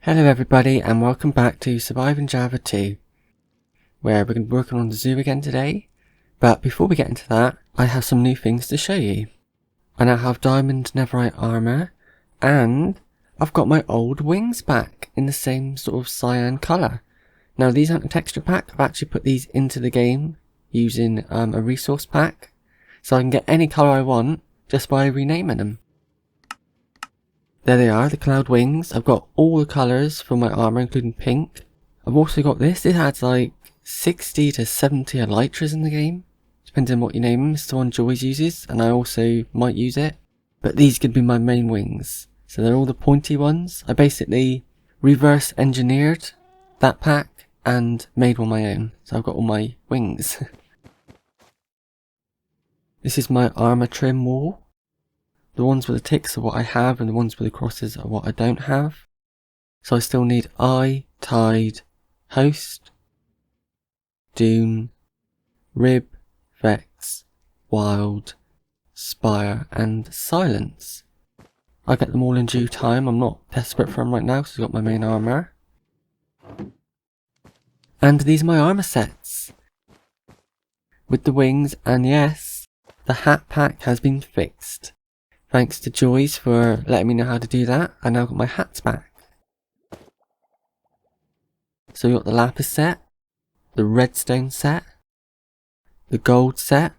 Hello everybody and welcome back to Survive in Java 2, where we're going to be working on the zoo again today. But before we get into that, I have some new things to show you. I now have diamond netherite armor, and I've got my old wings back in the same sort of cyan colour. Now these aren't a texture pack, I've actually put these into the game using a resource pack, so I can get any colour I want just by renaming them. There they are, the cloud wings. I've got all the colours for my armour, including pink. I've also got this. It has like 60 to 70 elytras in the game, depending on what you name them. It's the one Joyce uses, and I also might use it. But these could be my main wings. So they're all the pointy ones. I basically reverse engineered that pack and made one my own. So I've got all my wings. This is my armour trim wall. The ones with the ticks are what I have, and the ones with the crosses are what I don't have. So I still need eye, tide, host, dune, rib, vex, wild, spire, and silence. I get them all in due time. I'm not desperate for them right now because I've got my main armour. And these are my armour sets, with the wings, and yes, the hat pack has been fixed. Thanks to Joyce for letting me know how to do that. I now got my hats back. So we got the lapis set, the redstone set, the gold set,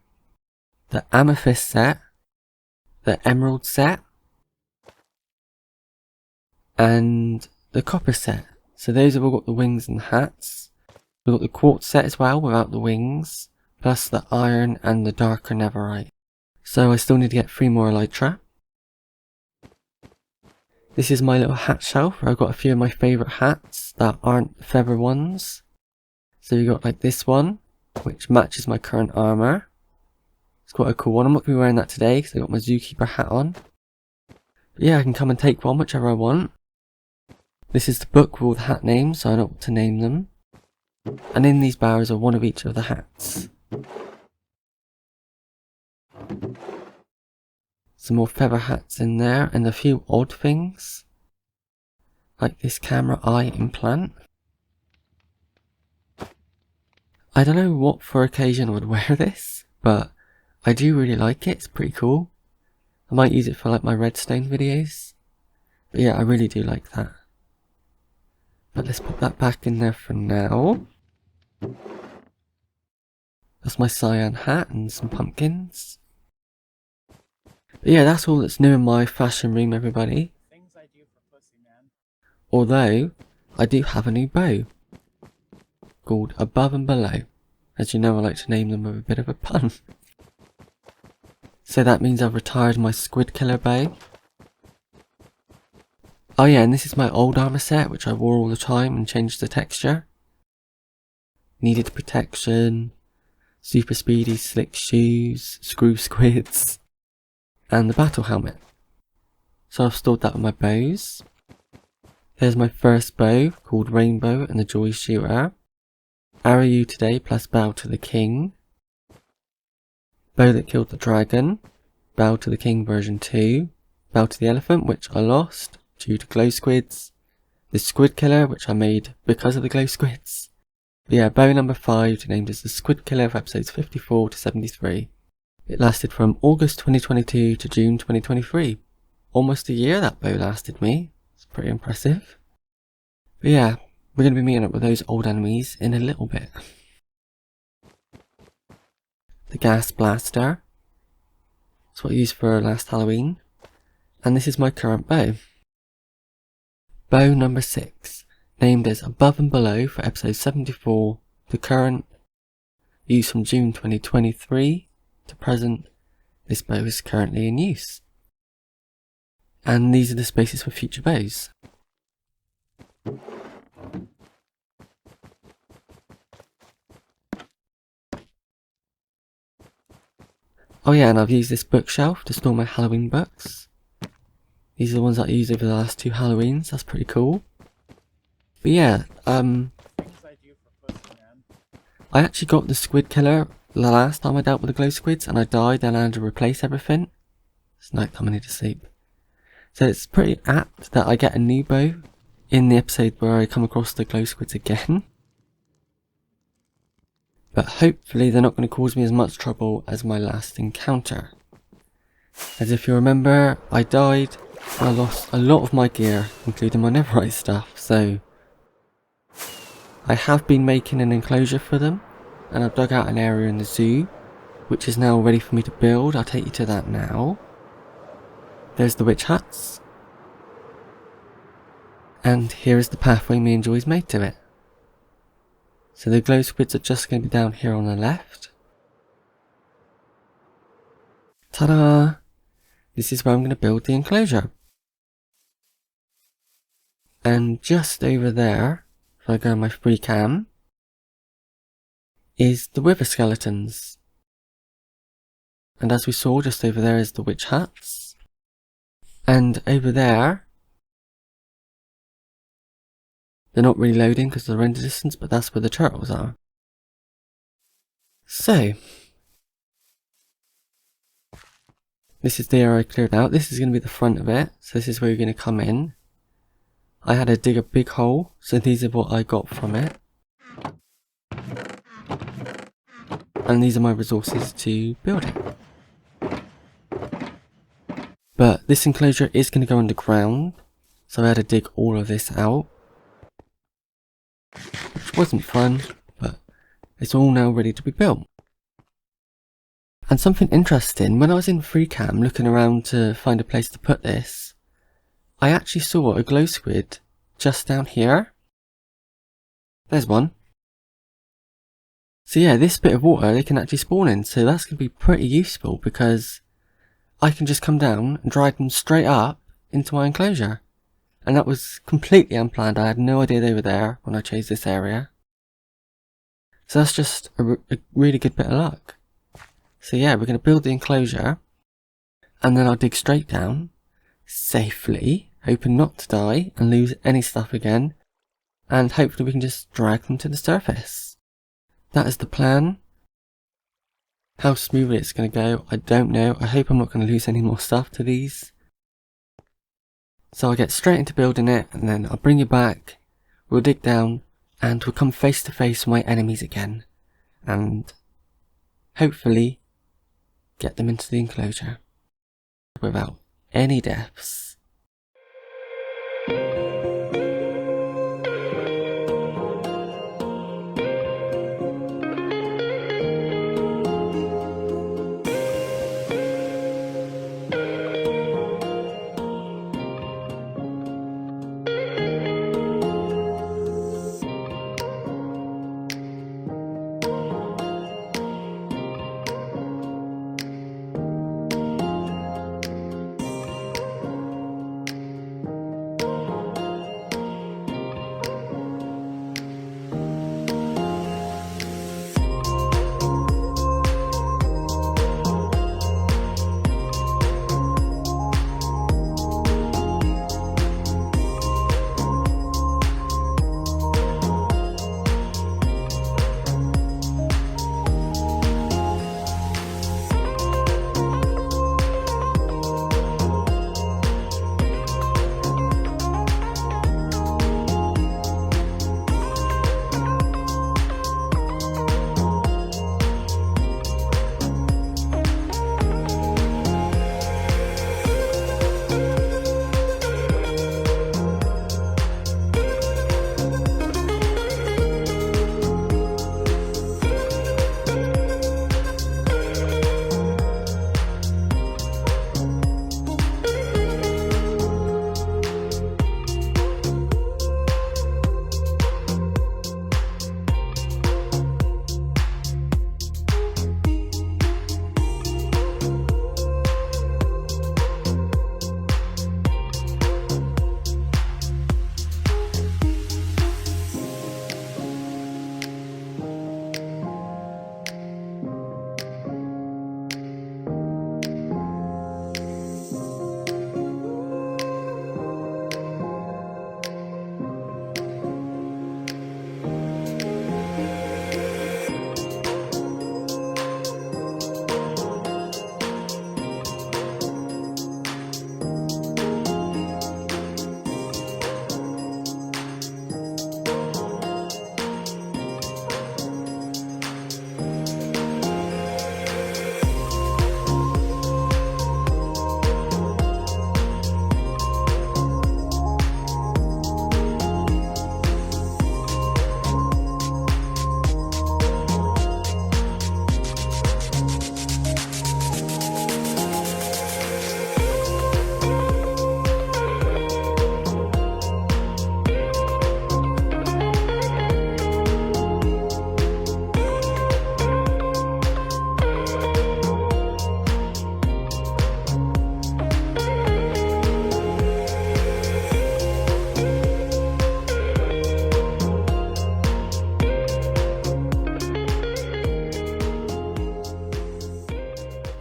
the amethyst set, the emerald set, and the copper set. So those have all got the wings and the hats. We've got the quartz set as well without the wings, plus the iron and the darker netherite. So I still need to get 3 more elytra. This is my little hat shelf where I've got a few of my favourite hats that aren't feather ones. So you got like this one, which matches my current armour. It's quite a cool one. I'm not going to be wearing that today because I got my zookeeper hat on. But yeah, I can come and take one, whichever I want. This is the book with all the hat names, so I know what to name them. And in these barrels are one of each of the hats. Some more feather hats in there, and a few odd things, like this camera eye implant. I don't know what for occasion I would wear this, but I do really like it. It's pretty cool. I might use it for like my redstone videos. But yeah, I really do like that. But let's put that back in there for now. That's my cyan hat and some pumpkins. But yeah, that's all that's new in my fashion room, everybody. Things I do for pussy, man. Although, I do have a new bow called Above and Below. As you know, I like to name them with a bit of a pun. So that means I've retired my squid killer bow. Oh yeah, and this is my old armour set, which I wore all the time and changed the texture. Needed protection, super speedy slick shoes, screw squids, and the battle helmet. So I've stored that with my bows. There's my first bow called Rainbow and the Joy Shooter. Arrow you today plus bow to the king. Bow that killed the dragon. Bow to the king version 2. Bow to the elephant, which I lost due to glow squids. The squid killer, which I made because of the glow squids. But yeah, bow number 5 named as the Squid Killer for episodes 54 to 73. It lasted from August 2022 to June 2023. Almost a year that bow lasted me. It's pretty impressive. But yeah, we're going to be meeting up with those old enemies in a little bit. The gas blaster. That's what I used for last Halloween. And this is my current bow. Bow number 6. Named as Above and Below for episode 74. The current. Used from June 2023. To present, this bow is currently in use. And these are the spaces for future bows. Oh yeah, and I've used this bookshelf to store my Halloween books. These are the ones that I used over the last 2 Halloweens, that's pretty cool. But yeah, Things I do for pussy, man. I actually got the squid killer the last time I dealt with the glow squids, and I died and I had to replace everything. It's night time, I need to sleep. So it's pretty apt that I get a new bow in the episode where I come across the glow squids again. But hopefully they're not going to cause me as much trouble as my last encounter. As if you remember, I died and I lost a lot of my gear, including my netherite stuff, so I have been making an enclosure for them, and I've dug out an area in the zoo, which is now ready for me to build. I'll take you to that now. There's the witch huts. And here is the pathway me and Joy's made to it. So the glow squids are just going to be down here on the left. Ta-da! This is where I'm going to build the enclosure. And just over there, if I go on my free cam, is the wither skeletons. And as we saw, just over there is the witch huts. And over there, they're not really loading because of the render distance, but that's where the turtles are. So, this is the area I cleared out. This is going to be the front of it. So this is where you're going to come in. I had to dig a big hole, so these are what I got from it. And these are my resources to build it. But this enclosure is going to go underground, so I had to dig all of this out. Which wasn't fun, but it's all now ready to be built. And something interesting, when I was in FreeCam looking around to find a place to put this, I actually saw a glow squid just down here. There's one. So yeah, this bit of water they can actually spawn in, so that's going to be pretty useful because I can just come down and drag them straight up into my enclosure. And that was completely unplanned. I had no idea they were there when I chose this area. So that's just a really good bit of luck. So yeah, we're going to build the enclosure, and then I'll dig straight down, safely, hoping not to die and lose any stuff again, and hopefully we can just drag them to the surface. That is the plan. How smoothly it's going to go, I don't know. I hope I'm not going to lose any more stuff to these. So I'll get straight into building it, and then I'll bring you back, we'll dig down, and we'll come face to face with my enemies again, and hopefully get them into the enclosure without any deaths.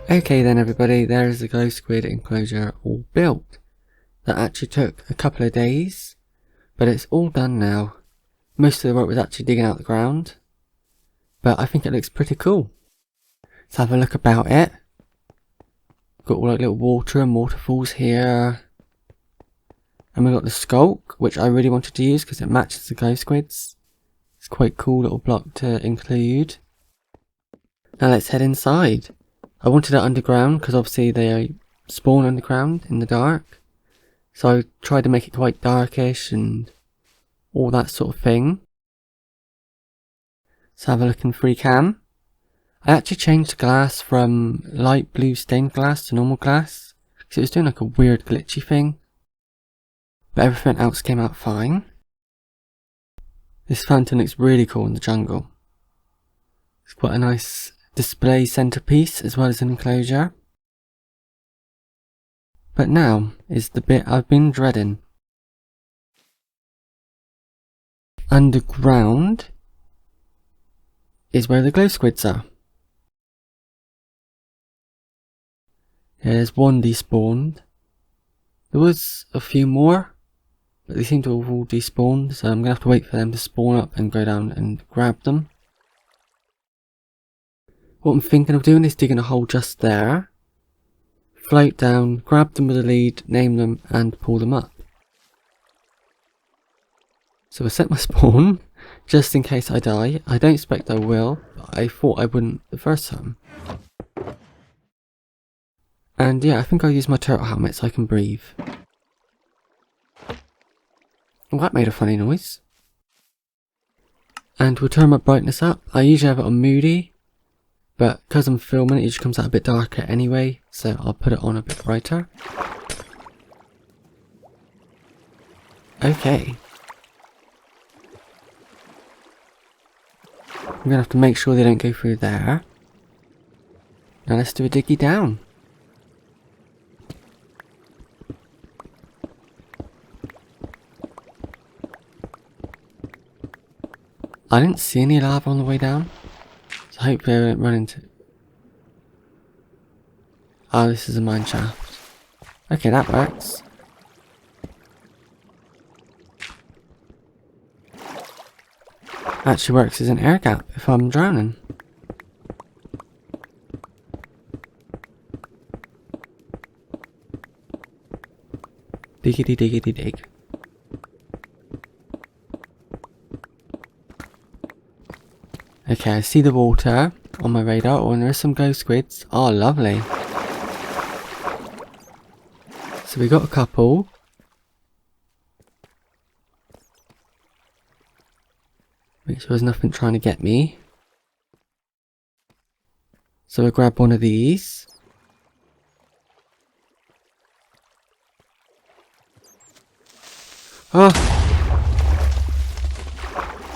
Okay then everybody, there is the glow squid enclosure all built. That actually took a couple of days, but it's all done now. Most of the work was actually digging out the ground, but I think it looks pretty cool. Let's have a look about it. Got all like little water and waterfalls here. And we've got the skulk, which I really wanted to use because it matches the glow squids. It's quite a cool little block to include. Now let's head inside. I wanted it underground because obviously they spawn underground in the dark. So I tried to make it quite darkish and all that sort of thing. Let's have a look in free cam. I actually changed the glass from light blue stained glass to normal glass because it was doing like a weird glitchy thing. But everything else came out fine. This fountain looks really cool in the jungle. It's quite a nice display centerpiece as well as an enclosure. But now is the bit I've been dreading. Underground is where the glow squids are. There's one despawned. There was a few more, but they seem to have all despawned, so I'm going to have to wait for them to spawn up and go down and grab them. What I'm thinking of doing is digging a hole just there, float down, grab them with a lead, name them and pull them up. So I set my spawn, just in case I die. I don't expect I will, but I thought I wouldn't the first time. And yeah, I think I'll use my turtle helmet so I can breathe. Well, that made a funny noise. And we'll turn my brightness up. I usually have it on moody, but because I'm filming it usually comes out a bit darker anyway, so I'll put it on a bit brighter. Okay. I'm going to have to make sure they don't go through there. Now let's do a diggy down. I didn't see any lava on the way down, so hopefully I won't run into... Oh, this is a mine shaft. Okay, that works. Actually works as an air gap if I'm drowning. Diggity diggity dig. Okay, I see the water on my radar. Oh, and there are some ghost squids. Oh, lovely. So we got a couple. Make sure there's nothing trying to get me. So I grab one of these. Oh!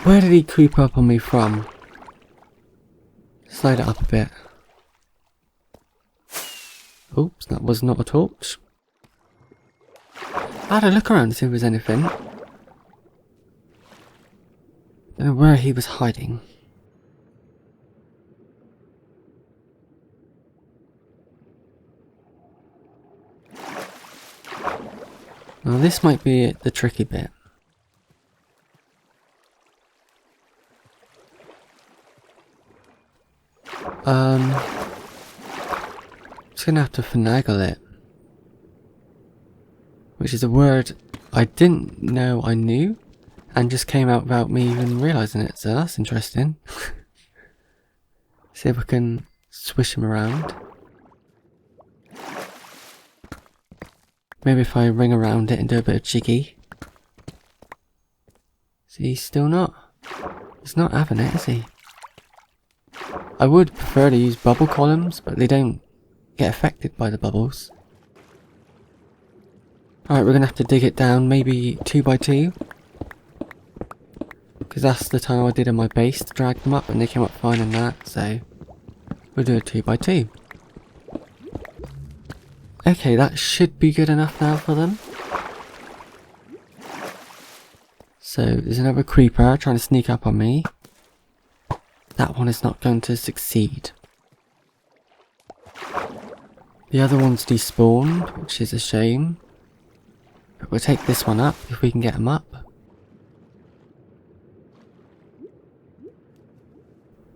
Where did he creep up on me from? Slide it up a bit. Oops, that was not a torch. I had a look around to see if there was anything. Don't know where he was hiding. Now this might be the tricky bit. Just gonna have to finagle it. Which is a word I didn't know I knew, and just came out without me even realising it, so that's interesting. See if I can swish him around. Maybe if I ring around it and do a bit of jiggy. See, he's still not. He's not having it, is he? I would prefer to use bubble columns, but they don't get affected by the bubbles. Alright, we're going to have to dig it down, maybe 2 by 2. Because that's the time I did in my base to drag them up, and they came up fine in that, so we'll do a 2 by 2. Okay, that should be good enough now for them. So, there's another creeper trying to sneak up on me. That one is not going to succeed. The other one's despawned, which is a shame. But we'll take this one up if we can get him up.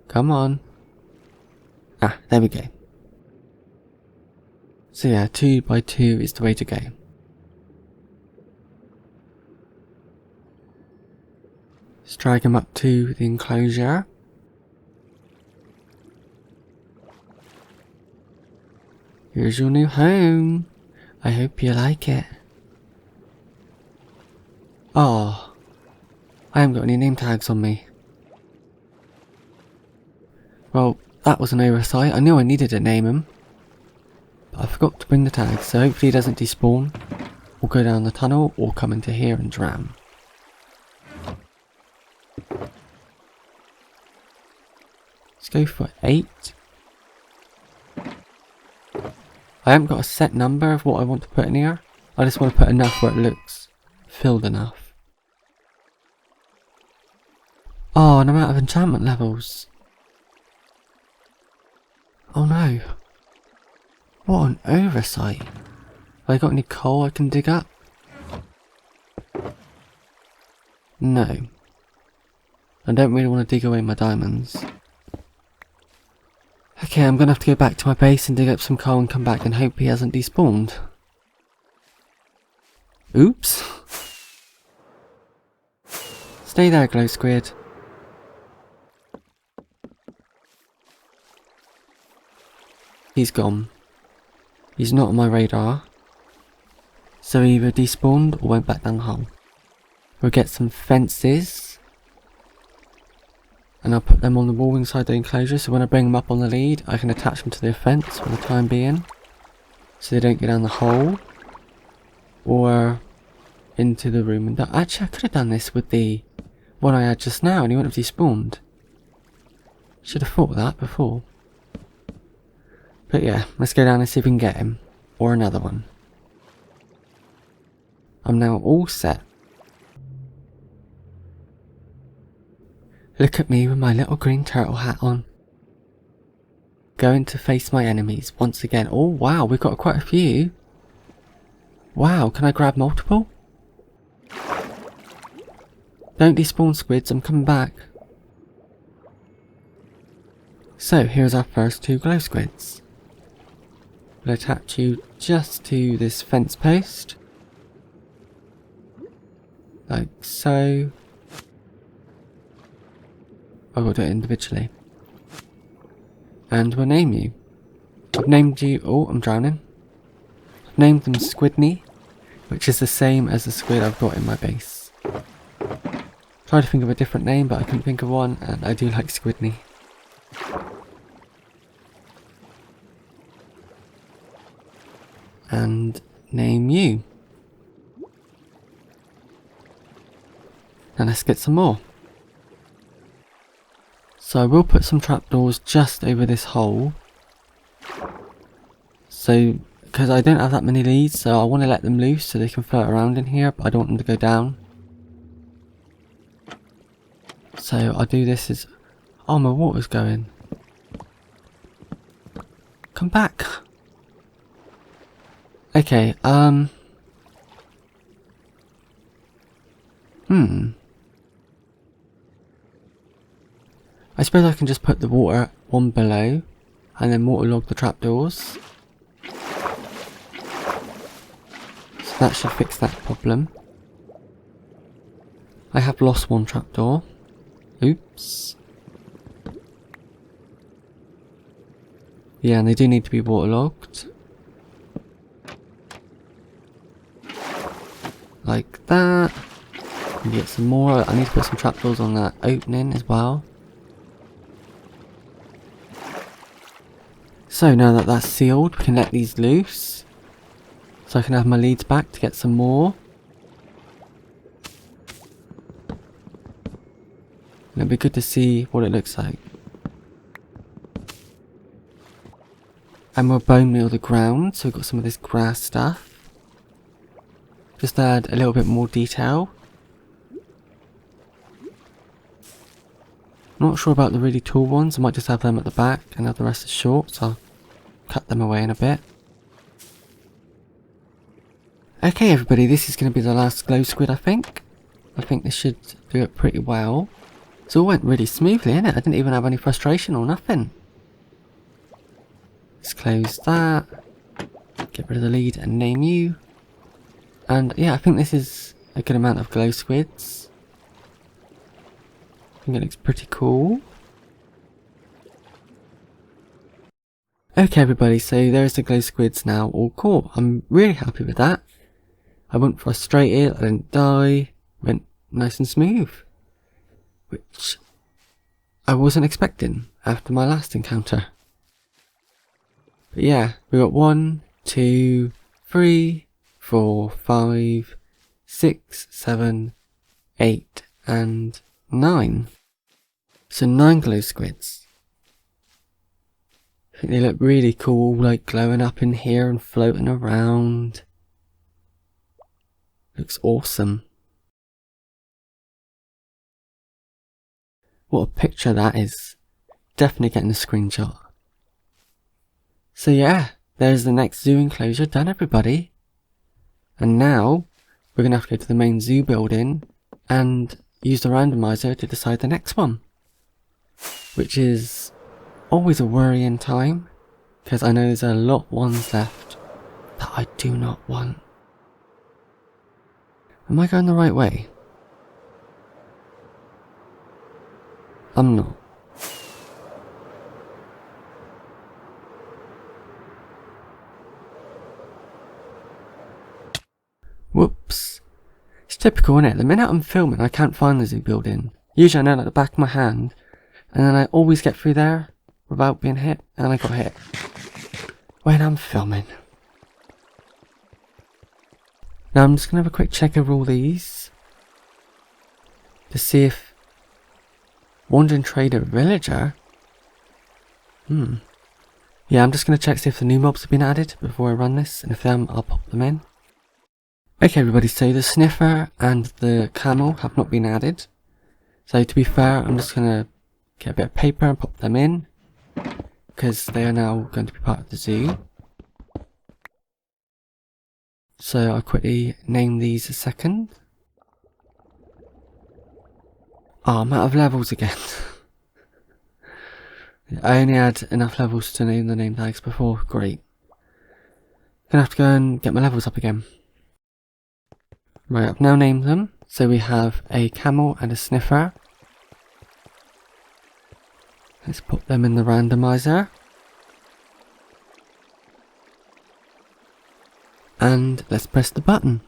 Come on. Ah, there we go. So yeah, 2 by 2 is the way to go. Let's drag him up to the enclosure. Here's your new home. I hope you like it. Oh, I haven't got any name tags on me. Well, that was an oversight. I knew I needed to name him. But I forgot to bring the tags, so hopefully he doesn't despawn. Or go down the tunnel, or come into here and drown. Let's go for 8. I haven't got a set number of what I want to put in here. I just want to put enough where it looks filled enough. Oh, and I'm out of enchantment levels. Oh no. What an oversight. Have I got any coal I can dig up? No. I don't really want to dig away my diamonds. Okay, I'm gonna have to go back to my base and dig up some coal and come back and hope he hasn't despawned. Oops. Stay there, glow squid. He's gone. He's not on my radar. So he either despawned or went back down the hole. We'll get some fences. And I'll put them on the wall inside the enclosure, so when I bring them up on the lead, I can attach them to the fence for the time being. So they don't get down the hole. Or into the room. And actually, I could have done this with the one I had just now, and he wouldn't have despawned. Should have thought of that before. But yeah, let's go down and see if we can get him. Or another one. I'm now all set. Look at me with my little green turtle hat on. Going to face my enemies once again. Oh wow, we've got quite a few. Wow, can I grab multiple? Don't despawn squids, I'm coming back. So here's our first 2 glow squids. We'll attach you just to this fence post. Like so. I've got to do it individually. And we'll name you. I've named you... Oh, I'm drowning. I've named them Squidney, which is the same as the squid I've got in my base. Tried to think of a different name, but I couldn't think of one, and I do like Squidney. And name you. Now let's get some more. So I will put some trapdoors just over this hole. So, because I don't have that many leads, so I want to let them loose so they can float around in here, but I don't want them to go down. So I'll do this as... Oh, my water's going. Come back. Okay, I suppose I can just put the water one below and then waterlog the trapdoors. So that should fix that problem. I have lost one trapdoor. Oops. Yeah, and they do need to be waterlogged. Like that. And get some more. I need to put some trapdoors on that opening as well. So now that that's sealed, we can let these loose. So I can have my leads back to get some more. And it'll be good to see what it looks like. And we'll bone meal the ground, so we've got some of this grass stuff. Just add a little bit more detail. I'm not sure about the really tall ones, I might just have them at the back and have the rest as short, so I'll cut them away in a bit. Okay everybody, this is going to be the last glow squid I think. I think this should do it pretty well. So it all went really smoothly, innit? I didn't even have any frustration or nothing. Let's close that. Get rid of the lead and name you. And yeah, I think this is a good amount of glow squids. I think it looks pretty cool. Okay everybody, so there's the glow squids now all caught. I'm really happy with that. I wasn't frustrated, I didn't die, went nice and smooth. Which I wasn't expecting after my last encounter. But yeah, we got 1, 2, 3, 4, 5, 6, 7, 8 and 9. So 9 glow squids. I think they look really cool, like glowing up in here and floating around. Looks awesome. What a picture that is. Definitely getting a screenshot. So yeah, there's the next zoo enclosure done everybody. And now, we're going to have to go to the main zoo building and use the randomizer to decide the next one. Which is always a worrying time, because I know there's a lot of ones left that I do not want. Am I going the right way? I'm not. Whoops. It's typical, isn't it? The minute I'm filming, I can't find the zoo building. Usually I know it like the back of my hand, and then I always get through there without being hit, and I got hit when I'm filming. Now I'm just going to have a quick check over all these to see if Wandering Trader Villager. Yeah, I'm just going to check see if the new mobs have been added before I run this, and if they haven't, I'll pop them in. Okay everybody, so the sniffer and the camel have not been added. So to be fair, I'm just going to get a bit of paper and pop them in, because they are now going to be part of the zoo. So I'll quickly name these a second. Oh, I'm out of levels again. I only had enough levels to name the name tags before. Great. Gonna have to go and get my levels up again. Right, I've now named them. So we have a camel and a sniffer. Let's put them in the randomizer. And let's press the button.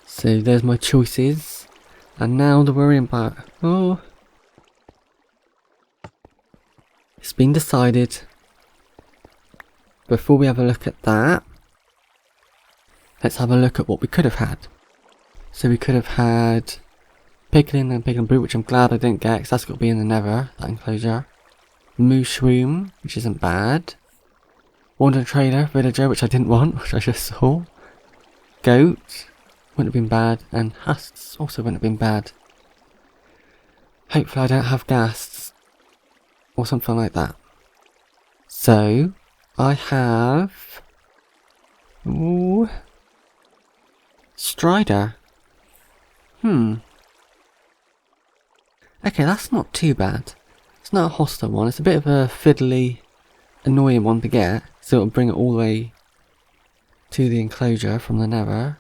So there's my choices. And now the worrying part. Oh. It's been decided. Before we have a look at that, let's have a look at what we could have had. So we could have had Piglin and Piglin Brute, which I'm glad I didn't get, because that's got to be in the Nether, that enclosure. Mooshroom, which isn't bad. Wandering Trader Villager, which I didn't want, which I just saw. Goat, wouldn't have been bad. And Husks also wouldn't have been bad. Hopefully I don't have Ghasts. Or something like that. So, I have... Ooh... Strider. Okay, that's not too bad. It's not a hostile one, it's a bit of a fiddly, annoying one to get, so it'll bring it all the way to the enclosure from the Nether.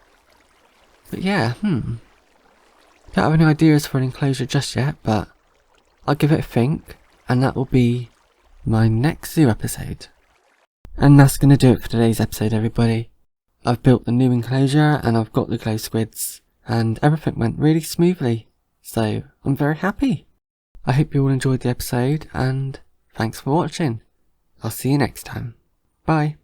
But yeah, don't have any ideas for an enclosure just yet, but I'll give it a think, and that will be my next zoo episode. And that's going to do it for today's episode everybody. I've built the new enclosure and I've got the glow squids, and everything went really smoothly, so I'm very happy. I hope you all enjoyed the episode, and thanks for watching. I'll see you next time. Bye.